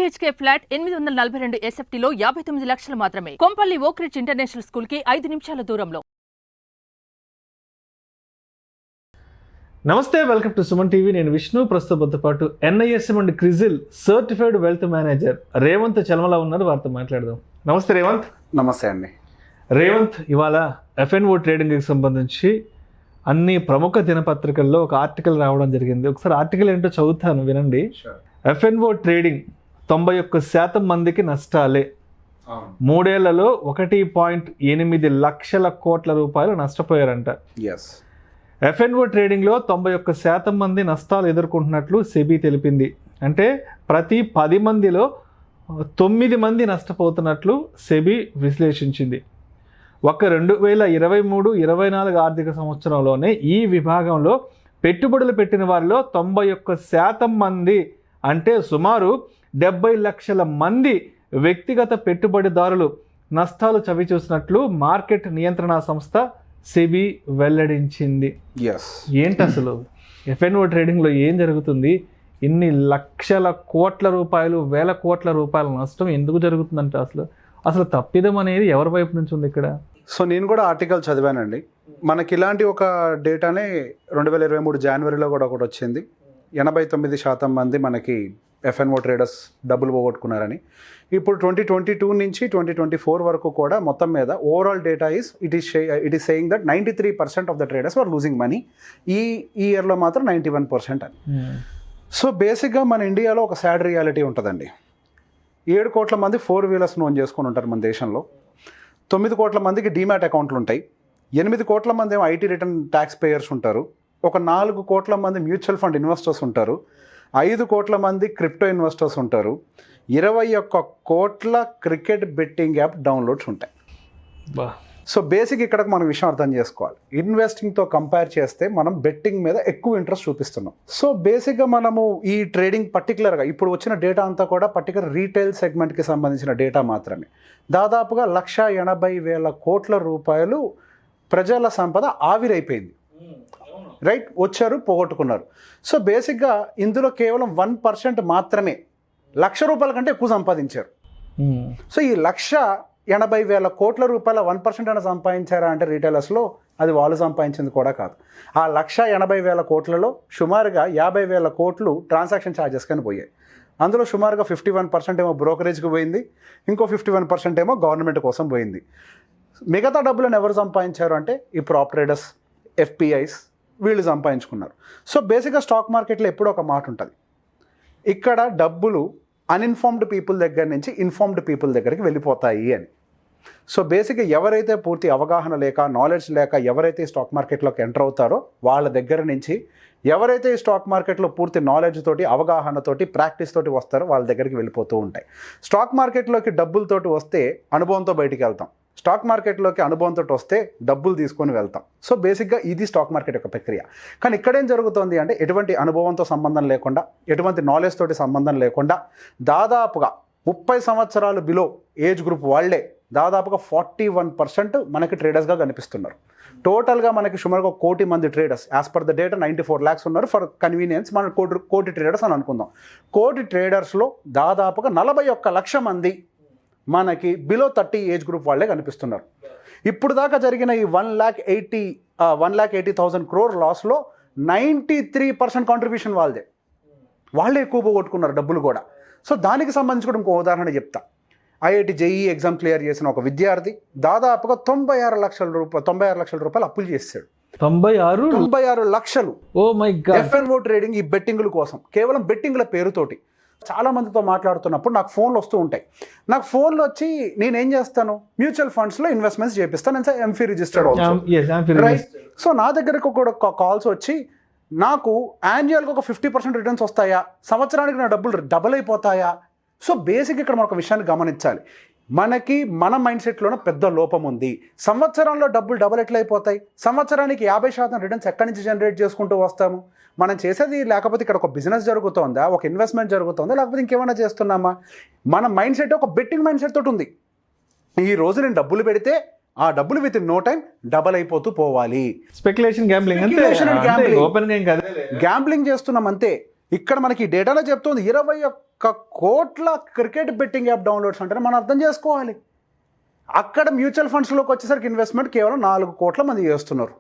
BHK flat 842 SFTలో 59 లక్షలు మాత్రమే. Kompally Oakridge international school కి 5 నిమిషాల దూరంలో. నమస్తే, వెల్కమ్ టు సుమన్ టీవీ. నేను విష్ణు. ప్రస్తుతంతో పాటు NISM and CRISIL certified wealth manager Revanth Chalamala ఉన్నారు. వారితో మాట్లాడదాం. నమస్తే రేవంత్. నమస్తే అండి. రేవంత్, ఇవాళ FNO ట్రేడింగ్కి సంబంధించి అన్ని ప్రముఖ దినపత్రికల్లో ఒక ఆర్టికల్ రావడం జరిగింది. ఒకసారి ఆర్టికల్ ఏంటో చదువుతాను, వినండి. FNO ట్రేడింగ్ 91% మందికి నష్టాలే. 3 ఏళ్లలో 1.8 లక్షల కోట్ల రూపాయలు నష్టపోయారంట. FNO ట్రేడింగ్లో 91% మంది నష్టాలు ఎదుర్కొంటున్నట్లు సెబీ తెలిపింది. అంటే ప్రతి 10 మందిలో 9 మంది నష్టపోతున్నట్లు సెబీ విశ్లేషించింది. ఒక 2023-24 ఆర్థిక సంవత్సరంలోనే ఈ విభాగంలో పెట్టుబడులు పెట్టిన వారిలో 91% మంది, అంటే సుమారు 70 లక్షల మంది వ్యక్తిగత పెట్టుబడిదారులు నష్టాలు చవిచూసినట్లు మార్కెట్ నియంత్రణ సంస్థ సెబీ వెల్లడించింది. ఏంటి అసలు FNO ట్రేడింగ్లో ఏం జరుగుతుంది? ఇన్ని లక్షల కోట్ల రూపాయలు, వేల కోట్ల రూపాయల నష్టం ఎందుకు జరుగుతుందంటే అసలు తప్పిదం అనేది ఎవరి వైపు నుంచి ఉంది ఇక్కడ? సో నేను కూడా ఆర్టికల్ చదివానండి. మనకి ఇలాంటి ఒక డేటానే 2023 జనవరిలో కూడా ఒకటి వచ్చింది. 89% మంది మనకి FNO ట్రేడర్స్ డబ్బులు పోగొట్టుకున్నారని. ఇప్పుడు 2022 నుంచి 2024 వరకు కూడా మొత్తం మీద overall data it is saying that 93% of the traders are losing money. ఈ ఇయర్లో మాత్రం 91% అని. సో బేసిక్గా మన ఇండియాలో ఒక సాడ్ రియాలిటీ ఉంటుందండి. 7 కోట్ల మంది 4 వీలర్స్ ఓన్ చేసుకొని ఉంటారు మన దేశంలో. 9 కోట్ల మందికి డీమ్యాట్ అకౌంట్లు ఉంటాయి. 8 కోట్ల మంది ఏమో IT రిటర్న్ ట్యాక్స్ పేయర్స్ ఉంటారు. ఒక 4 కోట్ల మంది మ్యూచువల్ ఫండ్ ఇన్వెస్టర్స్ ఉంటారు. 5 కోట్ల మంది క్రిప్టో ఇన్వెస్టర్స్ ఉంటారు. 21 కోట్ల క్రికెట్ బెట్టింగ్ యాప్ డౌన్లోడ్స్ ఉంటాయి. సో బేసిక్ ఇక్కడ మనం విషయం అర్థం చేసుకోవాలి. ఇన్వెస్టింగ్తో కంపేర్ చేస్తే మనం బెట్టింగ్ మీద ఎక్కువ ఇంట్రెస్ట్ చూపిస్తున్నాం. సో బేసిక్గా మనము ఈ ట్రేడింగ్ పర్టికులర్గా ఇప్పుడు వచ్చిన డేటా అంతా కూడా పర్టికులర్ రీటైల్ సెగ్మెంట్కి సంబంధించిన డేటా మాత్రమే. దాదాపుగా 180,000 కోట్ల రూపాయలు ప్రజల సంపద ఆవిరైపోయింది. రైట్, వచ్చారు, పోగొట్టుకున్నారు. సో బేసిక్గా ఇందులో కేవలం 1% మాత్రమే ₹1,00,000 కంటే ఎక్కువ సంపాదించారు. సో ఈ 180,000 కోట్ల రూపాయల 1% అయినా సంపాదించారా అంటే రీటైలర్స్లో అది వాళ్ళు సంపాదించింది కూడా కాదు. ఆ 180,000 కోట్లలో సుమారుగా 50,000 కోట్లు ట్రాన్సాక్షన్ ఛార్జెస్ కానీ పోయాయి. అందులో సుమారుగా 51% ఏమో బ్రోకరేజ్కి పోయింది, ఇంకో 51% ఏమో గవర్నమెంట్ కోసం పోయింది. మిగతా డబ్బులను ఎవరు సంపాదించారు అంటే ఈ ప్రాప్ ట్రేడర్స్, FPIs వీళ్ళు సంపాదించుకున్నారు. సో బేసిక్గా స్టాక్ మార్కెట్లో ఎప్పుడూ ఒక మాట ఉంటుంది, ఇక్కడ డబ్బులు అన్ఇన్ఫార్మ్డ్ పీపుల్ దగ్గర నుంచి ఇన్ఫార్మ్డ్ పీపుల్ దగ్గరికి వెళ్ళిపోతాయి అని. సో బేసిక్గా ఎవరైతే పూర్తి అవగాహన లేక, నాలెడ్జ్ లేక ఎవరైతే స్టాక్ మార్కెట్లోకి ఎంటర్ అవుతారో వాళ్ళ దగ్గర నుంచి ఎవరైతే ఈ స్టాక్ మార్కెట్లో పూర్తి నాలెడ్జ్ తోటి, అవగాహనతోటి, ప్రాక్టీస్ తోటి వస్తారో వాళ్ళ దగ్గరికి వెళ్ళిపోతూ ఉంటాయి. స్టాక్ మార్కెట్లోకి డబ్బులతోటి వస్తే అనుభవంతో బయటికి వెళ్తాం, స్టాక్ మార్కెట్లోకి అనుభవంతో వస్తే డబ్బులు తీసుకొని వెళ్తాం. సో బేసిక్గా ఇది స్టాక్ మార్కెట్ యొక్క ప్రక్రియ. కానీ ఇక్కడేం జరుగుతుంది అంటే ఎటువంటి అనుభవంతో సంబంధం లేకుండా, ఎటువంటి నాలెడ్జ్ తోటి సంబంధం లేకుండా దాదాపుగా 30 సంవత్సరాలు బిలో ఏజ్ గ్రూప్ వాళ్ళే దాదాపుగా 41% మనకి ట్రేడర్స్గా కనిపిస్తున్నారు. టోటల్గా మనకి సుమారుగా 1 కోటి మంది traders, as per the data 94 lakhs ఉన్నారు. ఫర్ కన్వీనియన్స్ మనం కోటి ట్రేడర్స్ అని అనుకుందాం. కోటి ట్రేడర్స్లో దాదాపుగా 41 లక్షల మంది మనకి బిలో 30 ఏజ్ గ్రూప్ వాళ్ళే కనిపిస్తున్నారు. ఇప్పుడు దాకా జరిగిన ఈ 1,80,000 crore లాస్లో 93% కాంట్రిబ్యూషన్ వాళ్ళే ఎక్కువ పోగొట్టుకున్నారు డబ్బులు కూడా. సో దానికి సంబంధించి కూడా ఇంకో ఉదాహరణ చెప్తా. IIT JEE ఎగ్జామ్ క్లియర్ చేసిన ఒక విద్యార్థి దాదాపుగా 96 లక్షల రూపాయలు అప్పులు చేశాడు. 96 లక్షలు. Oh my god. FNO trading ఈ బెట్టింగ్ల కోసం, కేవలం బెట్టింగ్ల పేరుతోటి. చాలా మందితో మాట్లాడుతున్నప్పుడు నాకు ఫోన్లు వస్తూ ఉంటాయి. నాకు ఫోన్లు వచ్చి నేనేం చేస్తాను, మ్యూచువల్ ఫండ్స్లో ఇన్వెస్ట్మెంట్స్ చేపిస్తాను. నేను MF రిజిస్టర్డ్ రైట్. సో నా దగ్గరకు కూడా కాల్స్ వచ్చి నాకు యాన్యువల్గా ఒక 50% రిటర్న్స్ వస్తాయా, సంవత్సరానికి నా డబ్బులు డబల్ అయిపోతాయా? సో బేసిక్ ఇక్కడ మనం ఒక విషయాన్ని గమనించాలి. మన మైండ్ సెట్లోనే పెద్ద లోపం ఉంది. సంవత్సరంలో డబ్బులు డబల్ ఎట్లా అయిపోతాయి? సంవత్సరానికి 50% రిటర్న్స్ ఎక్కడి నుంచి జనరేట్ చేసుకుంటూ వస్తాము? మనం చేసేది లేకపోతే ఇక్కడ ఒక బిజినెస్ జరుగుతుందా, ఒక ఇన్వెస్ట్మెంట్ జరుగుతుందా, లేకపోతే ఇంకేమైనా చేస్తున్నామా? మన మైండ్ సెట్ ఒక బెట్టింగ్ మైండ్ సెట్ తోటి ఉంది. ఈ రోజు నేను డబ్బులు పెడితే ఆ డబ్బులు within no time double అయిపోతూ పోవాలి. స్పెక్యులేషన్, గ్యాంబ్లింగ్ చేస్తున్నాం అంతే. ఇక్కడ మనకి ఈ డేటానే చెప్తుంది 21 కోట్ల క్రికెట్ బెట్టింగ్ యాప్ డౌన్లోడ్స్ అంటే మనం అర్థం చేసుకోవాలి. అక్కడ మ్యూచువల్ ఫండ్స్లోకి వచ్చేసరికి ఇన్వెస్ట్మెంట్ కేవలం 4 కోట్ల మంది చేస్తున్నారు.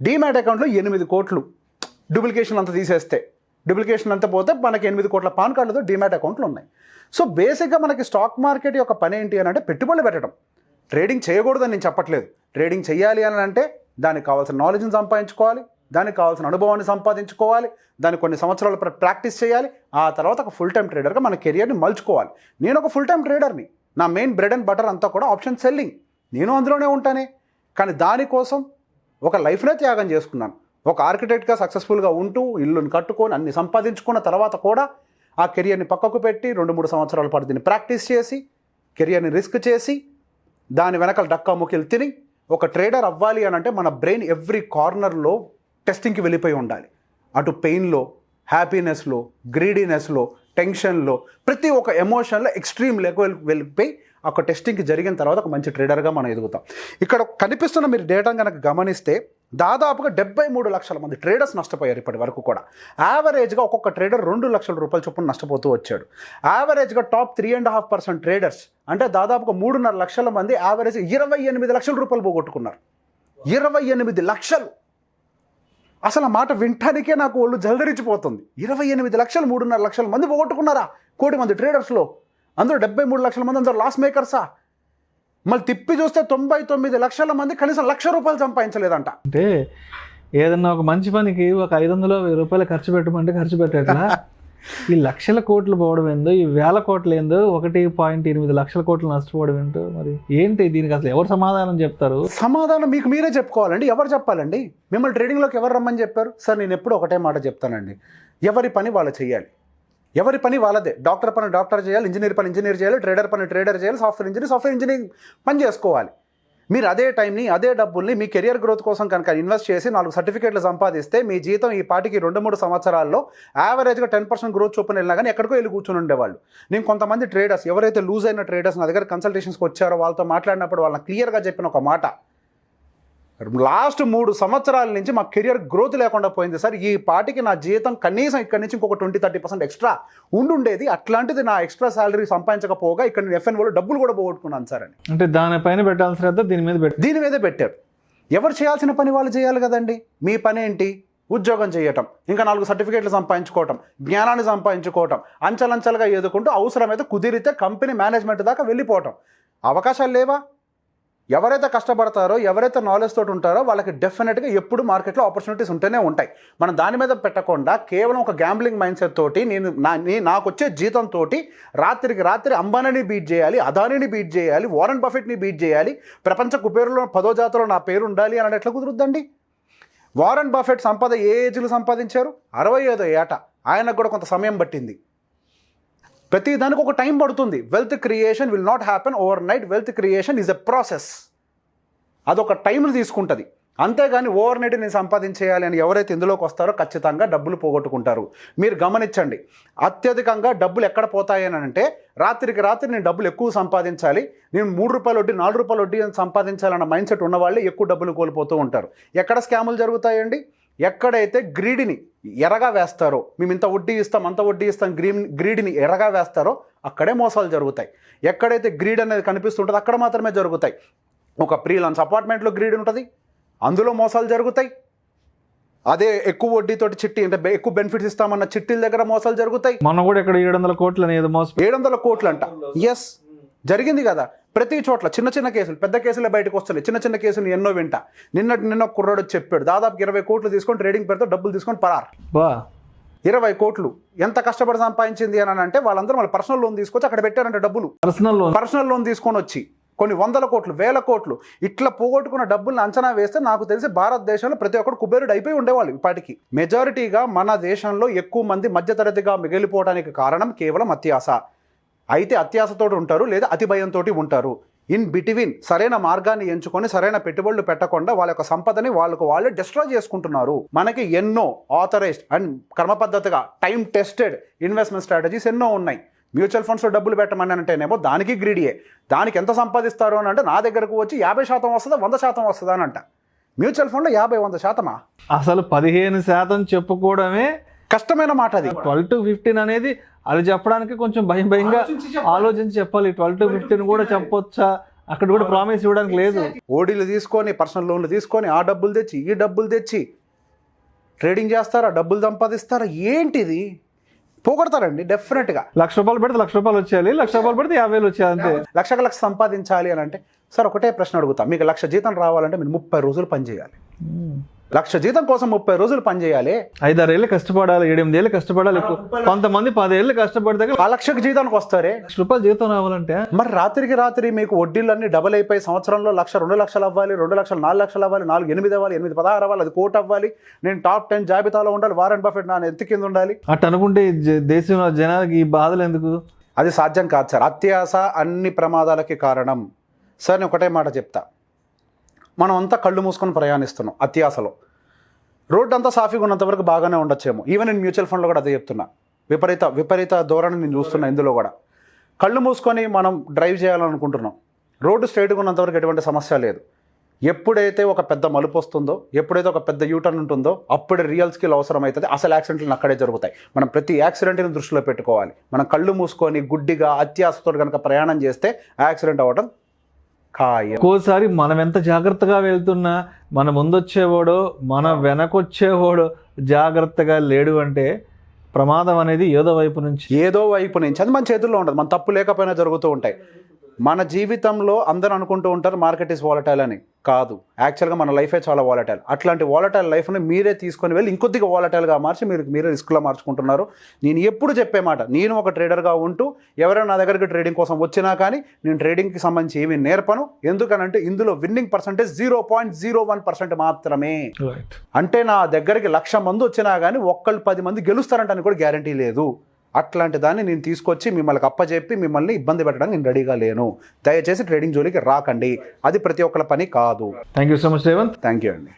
డీమ్యాట్ అకౌంట్లో 8 కోట్లు, డూప్లికేషన్ అంతా తీసేస్తే డూప్లికేషన్ అంతా పోతే మనకి 8 కోట్ల పాన్ కార్డులతో డీమ్యాట్ అకౌంట్లు ఉన్నాయి. సో బేసిక్గా మనకి స్టాక్ మార్కెట్ యొక్క పని ఏంటి అని అంటే పెట్టుబడులు పెట్టడం. ట్రేడింగ్ చేయకూడదని నేను చెప్పట్లేదు. ట్రేడింగ్ చేయాలి అని అంటే దానికి కావాల్సిన నాలెడ్జ్ని సంపాదించుకోవాలి, దానికి కావాల్సిన అనుభవాన్ని సంపాదించుకోవాలి, దానికి కొన్ని సంవత్సరాలు ప్రాక్టీస్ చేయాలి. ఆ తర్వాత ఒక ఫుల్ టైం ట్రేడర్గా మన కెరియర్ని మలుచుకోవాలి. నేను ఒక ఫుల్ టైం ట్రేడర్ని, నా మెయిన్ బ్రెడ్ అండ్ బటర్ అంతా కూడా ఆప్షన్ సెల్లింగ్, నేను అందులోనే ఉంటానే. కానీ దానికోసం ఒక లైఫ్నే త్యాగం చేసుకున్నాను. ఒక ఆర్కిటెక్ట్గా సక్సెస్ఫుల్గా ఉంటూ ఇల్లుని కట్టుకొని అన్ని సంపాదించుకున్న తర్వాత కూడా ఆ కెరియర్ని పక్కకు పెట్టి 2-3 సంవత్సరాల పాటు దీన్ని ప్రాక్టీస్ చేసి కెరియర్ని రిస్క్ చేసి దాని వెనకాల డక్కా ముఖిలు తిని ఒక ట్రేడర్ అవ్వాలి అని అంటే మన బ్రెయిన్ ఎవ్రీ కార్నర్లో టెస్టింగ్కి వెళ్ళిపోయి ఉండాలి. అటు పెయిన్లో, హ్యాపీనెస్లో, గ్రీడీనెస్లో, టెన్షన్లో, ప్రతి ఒక్క ఎమోషన్లో ఎక్స్ట్రీమ్ లెవెల్ వెళ్ళిపోయి ఒక టెస్టింగ్కి జరిగిన తర్వాత ఒక మంచి ట్రేడర్గా మనం ఎదుగుతాం. ఇక్కడ కనిపిస్తున్న మీరు డేటా కనుక గమనిస్తే దాదాపుగా 73 లక్షల మంది ట్రేడర్స్ నష్టపోయారు ఇప్పటి వరకు కూడా. యావరేజ్గా ఒక్కొక్క ట్రేడర్ 2 లక్షల రూపాయల చొప్పున నష్టపోతూ వచ్చాడు. యావరేజ్గా టాప్ 3.5% ట్రేడర్స్ అంటే దాదాపుగా 3.5 లక్షల మంది యావరేజ్ 28 లక్షల రూపాయలు పోగొట్టుకున్నారు. 28 లక్షలు! అసలు ఆ మాట వింటానికే నాకు ఒళ్ళు జలదరించిపోతుంది. 28 లక్షలు, 3.5 లక్షల మంది పోగొట్టుకున్నారా 1 కోటి మంది ట్రేడర్స్లో? అందులో 73 లక్షల మంది అందరూ లాస్ మేకర్సా? మళ్ళీ తిప్పి చూస్తే 99 లక్షల మంది కనీసం ₹1,00,000 సంపాదించలేదంట. అంటే ఏదన్నా ఒక మంచి పనికి ఒక 500-1000 రూపాయలు ఖర్చు పెట్టమంటే ఖర్చు పెట్టేట్లా ఈ లక్షల కోట్లు పోవడం ఏందో, ఈ వేల కోట్లు ఏందో, 1.8 లక్షల కోట్లు నష్టపోవడం ఏంటో, మరి ఏంటి దీనికి అసలు ఎవరు సమాధానం చెప్తారు? సమాధానం మీకు మీరే చెప్పుకోవాలండి. ఎవరు చెప్పాలండి? మిమ్మల్ని ట్రేడింగ్లోకి ఎవరు రమ్మని చెప్పారు? సార్ నేను ఎప్పుడు ఒకటే మాట చెప్తానండి, ఎవరి పని వాళ్ళు చేయాలి, ఎవరి పని వాళ్ళదే. డాక్టర్ పని డాక్టర్ చేయాలి, ఇంజనీర్ పని ఇంజనీర్ చేయాలి, ట్రేడర్ పని ట్రేడర్ చేయాలి, సాఫ్ట్వేర్ ఇంజనీరింగ్ పని చేసుకోవాలి. మీరు అదే టైంని అదే డబ్బుల్ని మీ కెరియర్ గ్రోత్ కోసం కనుక ఇన్వెస్ట్ చేసి 4 సర్టిఫికేట్లు సంపాదిస్తే మీ జీతం ఈ పాటికి 2-3 సంవత్సరాల్లో యావరేజ్గా 10% గ్రోత్ చొప్పున వెళ్ళినా కానీ ఎక్కడికో వెళ్ళి కూర్చొని ఉండేవాళ్ళు. నేను కొంతమంది ట్రేడర్స్ ఎవరైతే లూజ్ అయిన ట్రేడర్స్ నా దగ్గర కన్సల్టేషన్స్కి వచ్చారో వాళ్ళతో మాట్లాడినప్పుడు వాళ్ళని క్లియర్గా చెప్పిన ఒక మాట, లాస్ట్ 3 సంవత్సరాల నుంచి మా కెరియర్ గ్రోత్ లేకుండా పోయింది సార్. ఈ పాటికి నా జీతం కనీసం ఇక్కడి నుంచి ఇంకొక 20-30% ఎక్స్ట్రా ఉండుండేది. అట్లాంటిది నా ఎక్స్ట్రా శాలరీ సంపాదించకపోగా ఇక్కడ నేను FNOలో డబ్బులు కూడా పోగొట్టుకున్నాను సార్ అని. అంటే దానిపైన పెట్టాల్సిన శ్రద్ధ దీని మీదే పెట్టారు. ఎవరు చేయాల్సిన పని వాళ్ళు చేయాలి కదండి. మీ పని ఏంటి? ఉద్యోగం చేయటం, ఇంకా 4 సర్టిఫికేట్లు సంపాదించుకోవటం, జ్ఞానాన్ని సంపాదించుకోవటం, అంచెలంచెలుగా ఎదుకుంటూ అవసరమైతే కుదిరితే కంపెనీ మేనేజ్మెంట్ దాకా వెళ్ళిపోవటం. అవకాశాలు లేవా? ఎవరైతే కష్టపడతారో, ఎవరైతే నాలెడ్జ్ తోటి ఉంటారో వాళ్ళకి డెఫినెట్గా ఎప్పుడు మార్కెట్లో ఆపర్చునిటీస్ ఉంటూనే ఉంటాయి. మనం దాని మీద పెట్టకుండా కేవలం ఒక గ్యాంబ్లింగ్ మైండ్ సెట్ తోటి నాకు వచ్చే జీతంతో రాత్రికి రాత్రి అంబానీని బీట్ చేయాలి, అదానీని బీట్ చేయాలి, వారెన్ బఫెట్ని బీట్ చేయాలి, ప్రపంచ కుబేరులో 10వ జాతలో నా పేరు ఉండాలి అని ఎట్లా కుదురుద్దండి? వారెన్ బఫెట్ సంపద ఏ ఏజ్లో సంపాదించారు? 65 ఏట. ఆయనకు కూడా కొంత సమయం పట్టింది. ప్రతి దానికి ఒక టైం పడుతుంది. Wealth creation will not happen over night. Wealth creation is a process. అదొక టైంని తీసుకుంటుంది. అంతేగాని ఓవర్ నైట్ నేను సంపాదించేయాలి అని ఎవరైతే ఇందులోకి వస్తారో ఖచ్చితంగా డబ్బులు పోగొట్టుకుంటారు. మీరు గమనించండి, అత్యధికంగా డబ్బులు ఎక్కడ పోతాయి అని అంటే రాత్రికి రాత్రి నేను డబ్బులు ఎక్కువ సంపాదించాలి, నేను ₹3 వడ్డీ ₹4 వడ్డీ సంపాదించాలన్న మైండ్ సెట్ ఉన్న వాళ్ళే ఎక్కువ డబ్బులు కోల్పోతూ ఉంటారు. ఎక్కడ స్కాములు జరుగుతాయండి? ఎక్కడైతే గ్రీడిని ఎరగా వేస్తారో, మేము ఇంత వడ్డీ ఇస్తాం అంత వడ్డీ ఇస్తాం, గ్రీడిని ఎరగా వేస్తారో అక్కడే మోసాలు జరుగుతాయి. ఎక్కడైతే గ్రీడ్ అనేది కనిపిస్తుంటుందో అక్కడ మాత్రమే జరుగుతాయి. ఒక ఫ్రీలాన్స్ అపార్ట్మెంట్లో గ్రీడ్ ఉంటుంది, అందులో మోసాలు జరుగుతాయి. అదే ఎక్కువ వడ్డీతోటి చిట్టి అంటే ఎక్కువ బెనిఫిట్స్ ఇస్తామన్న చిట్టీల దగ్గర మోసాలు జరుగుతాయి. మనం కూడా ఇక్కడ 700 కోట్లు అనేది 700 కోట్లు అంట. ఎస్, జరిగింది కదా. ప్రతి చోట్ల చిన్న చిన్న కేసులు, పెద్ద కేసులే బయటకు వస్తున్నాయి. చిన్న చిన్న కేసులు ఎన్నో వింటా. నిన్న కుర్రాడు చెప్పాడు, దాదాపు 20 కోట్లు తీసుకొని ట్రేడింగ్ పేరుతో డబ్బులు తీసుకొని పరారు. 20 కోట్లు ఎంత కష్టపడి సంపాదించింది అని అంటే వాళ్ళందరూ వాళ్ళ పర్సనల్ లోన్ తీసుకొచ్చి అక్కడ పెట్టారంటే డబ్బులు. పర్సనల్ లోన్ తీసుకొని వచ్చి కొన్ని 100 కోట్లు 1000 కోట్లు ఇట్లా పోగొట్టుకున్న డబ్బులను అంచనా వేస్తే నాకు తెలిసి భారతదేశంలో ప్రతి ఒక్కరు కుబేరుడు అయిపోయి ఉండేవాళ్ళు. ఇప్పటికి మెజారిటీగా మన దేశంలో ఎక్కువ మంది మధ్యతరగతిగా మిగిలిపోవడానికి కారణం కేవలం అత్యాశ. అయితే అత్యాశతోటి ఉంటారు, లేదా అతి భయంతో ఉంటారు. ఇన్ బిట్వీన్ సరైన మార్గాన్ని ఎంచుకొని సరైన పెట్టుబడులు పెట్టకుండా వాళ్ళ యొక్క సంపదని వాళ్ళే డిస్ట్రాయ్ చేసుకుంటున్నారు. మనకి ఎన్నో ఆథరైజ్డ్ అండ్ క్రమ పద్ధతిగా టైం టెస్టెడ్ ఇన్వెస్ట్మెంట్ స్ట్రాటజీస్ ఎన్నో ఉన్నాయి. మ్యూచువల్ ఫండ్స్లో డబ్బులు పెట్టమని అంటేనేమో దానికి గ్రీడియే. దానికి ఎంత సంపాదిస్తారు అని అంటే నా దగ్గరకు వచ్చి 50% వస్తుందా 100% వస్తుందా అని అంట. మ్యూచువల్ ఫండ్లో 50-100%. అసలు 15% చెప్పుకోవడమే కష్టమైన మాట అది. 12 to 15 అనేది అది చెప్పడానికి కొంచెం భయంగా ఆలోచించి చెప్పాలి. 12 to 15 కూడా చెప్పొచ్చా, అక్కడ కూడా ప్రామిస్ ఇవ్వడానికి లేదు. ఓడీలు తీసుకొని పర్సనల్ లోన్లు తీసుకొని ఆ డబ్బులు తెచ్చి ఈ డబ్బులు తెచ్చి ట్రేడింగ్ చేస్తారా, డబ్బులు సంపాదిస్తారా, ఏంటిది? పోగొడతారండి డెఫినెట్గా. ₹1,00,000 పెడితే ₹1,00,000 వచ్చేయాలి, ₹1,00,000 పెడితే 50,000 వచ్చేయాలి అంతే. లక్ష సంపాదించాలి అని అంటే సార్ ఒకటే ప్రశ్న అడుగుతా, మీకు 1,00,000 జీతం రావాలంటే మీరు 30 రోజులు పని చేయాలి. 1,00,000 జీతం కోసం 30 రోజులు పని చేయాలి. 5-6 ఏళ్ళు కష్టపడాలి, 7-8 ఏళ్ళు కష్టపడాలి. కొంతమంది 10 ఏళ్ళు కష్టపడితే ఆ 1,00,000 జీతానికి వస్తారే. ₹1,00,000 జీతం రావాలంటే మరి రాత్రికి రాత్రి మీకు వడ్డీలన్నీ డబల్ అయిపోయి సంవత్సరంలో 1,00,000 2,00,000 అవ్వాలి, 2,00,000 4,00,000 అవ్వాలి, 4 8 అవ్వాలి, 8 16 అవ్వాలి, అది కోటి అవ్వాలి, నేను టాప్ 10 జాబితాలో ఉండాలి, వారెన్ బఫెట్ నా ఎత్తి కింద ఉండాలి. అట్ట అనుకుంటే దేశంలో జనాలకి ఈ బాధలు ఎందుకు? అది సాధ్యం కాదు సార్. అత్యాశ అన్ని ప్రమాదాలకి కారణం. సార్ నేను ఒకటే మాట చెప్తా, మనం అంతా కళ్ళు మూసుకొని ప్రయాణిస్తున్నాం అత్యాశలో. రోడ్డు అంతా సాఫీగా ఉన్నంత వరకు బాగానే ఉండొచ్చేమో. ఈవెన్ నేను మ్యూచువల్ ఫండ్లో కూడా అదే చెప్తున్నా. విపరీత ధోరణి నేను చూస్తున్నా ఇందులో కూడా. కళ్ళు మూసుకొని మనం డ్రైవ్ చేయాలనుకుంటున్నాం. రోడ్డు స్ట్రైట్గా ఉన్నంత వరకు ఎటువంటి సమస్య లేదు. ఎప్పుడైతే ఒక పెద్ద మలుపు వస్తుందో, ఎప్పుడైతే ఒక పెద్ద యూటర్న్ ఉంటుందో, అప్పుడే రియల్ స్కిల్ అవసరం అవుతుంది. అసలు యాక్సిడెంట్లు అక్కడే జరుగుతాయి. మనం ప్రతి యాక్సిడెంట్ని దృష్టిలో పెట్టుకోవాలి. మనం కళ్ళు మూసుకొని గుడ్డిగా అత్యాశతో కనుక ప్రయాణం చేస్తే యాక్సిడెంట్ అవ్వడం ఖాయం. ఒక్కోసారి మనం ఎంత జాగ్రత్తగా వెళ్తున్నా మన ముందొచ్చేవాడో మన వెనకొచ్చేవాడో జాగ్రత్తగా లేడు అంటే ప్రమాదం అనేది ఏదో వైపు నుంచి అది మన చేతుల్లో ఉండదు. మన తప్పు లేకపోయినా జరుగుతూ ఉంటాయి. మన జీవితంలో అందరూ అనుకుంటూ ఉంటారు మార్కెట్ ఈస్ వాలటైల్ అని. కాదు, యాక్చువల్గా మన లైఫే చాలా వాలటైల్. అట్లాంటి వాలటైల్ లైఫ్ని మీరే తీసుకొని వెళ్ళి ఇంకొద్దిగా వాలటైల్గా మార్చి మీరే రిస్క్లో మార్చుకుంటున్నారు. నేను ఎప్పుడు చెప్పే మాట, నేను ఒక ట్రేడర్గా ఉంటూ ఎవరైనా నా దగ్గరికి ట్రేడింగ్ కోసం వచ్చినా కానీ నేను ట్రేడింగ్కి సంబంధించి ఏమీ నేర్పను. ఎందుకనంటే ఇందులో విన్నింగ్ పర్సంటేజ్ 0.01% మాత్రమే. అంటే నా దగ్గరికి 1,00,000 మంది వచ్చినా కానీ 10 మంది గెలుస్తారంటని కూడా గ్యారంటీ లేదు. అట్లాంటి దాన్ని నేను తీసుకొచ్చి మిమ్మల్ని అప్పచెప్పి మిమ్మల్ని ఇబ్బంది పెట్టడానికి నేను రెడీగా లేను. దయచేసి ట్రేడింగ్ జోలికి రాకండి. అది ప్రతి ఒక్కళ్ళ పని కాదు. Thank you so much Revanth. Thank you అండి.